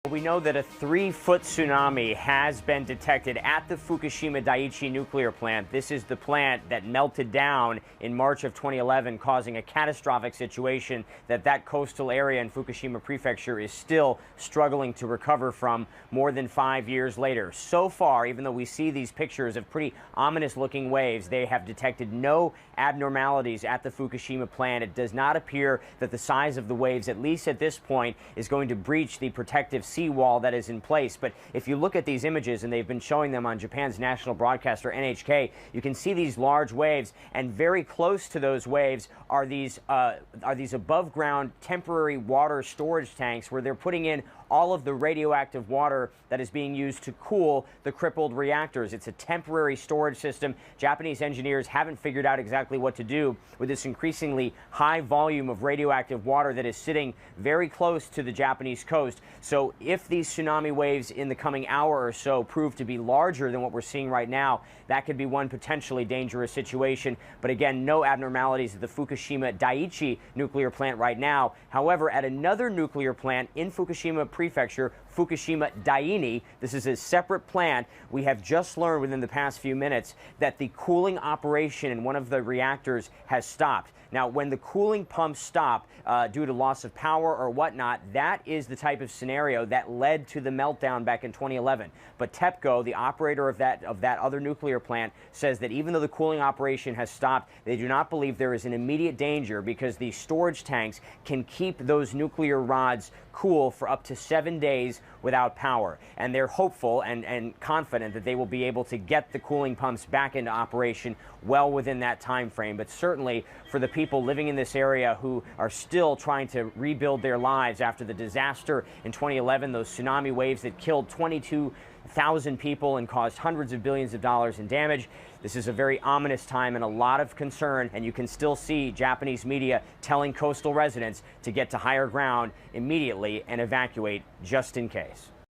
We know that a 3-foot tsunami has been detected at the Fukushima Daiichi nuclear plant. This is the plant that melted down in March of 2011, causing a catastrophic situation that coastal area in Fukushima Prefecture is still struggling to recover from more than 5 years later. So far, even though we see these pictures of pretty ominous-looking waves, they have detected no abnormalities at the Fukushima plant. It does not appear that the size of the waves, at least at this point, is going to breach the protective seawall that is in place. But if you look at these images, and they've been showing them on Japan's national broadcaster NHK, you can see these large waves, and very close to those waves are these above ground temporary water storage tanks where they're putting in all of the radioactive water that is being used to cool the crippled reactors. It's a temporary storage system. Japanese engineers haven't figured out exactly what to do with this increasingly high volume of radioactive water that is sitting very close to the Japanese coast. So if these tsunami waves in the coming hour or so prove to be larger than what we're seeing right now, that could be one potentially dangerous situation. But again, no abnormalities at the Fukushima Daiichi nuclear plant right now. However, at another nuclear plant in Fukushima Prefecture, Fukushima Daini, this is a separate plant. We have just learned within the past few minutes that the cooling operation in one of the reactors has stopped. Now, when the cooling pumps stop due to loss of power or whatnot, that is the type of scenario that led to the meltdown back in 2011. But TEPCO, the operator of that other nuclear plant, says that even though the cooling operation has stopped, they do not believe there is an immediate danger because the storage tanks can keep those nuclear rods cool for up to 7 days without power. And they're hopeful and confident that they will be able to get the cooling pumps back into operation well within that time frame. But certainly for the people living in this area who are still trying to rebuild their lives after the disaster in 2011, those tsunami waves that killed 22,000 people and caused hundreds of billions of dollars in damage, this is a very ominous time and a lot of concern, and you can still see Japanese media telling coastal residents to get to higher ground immediately and evacuate just in case.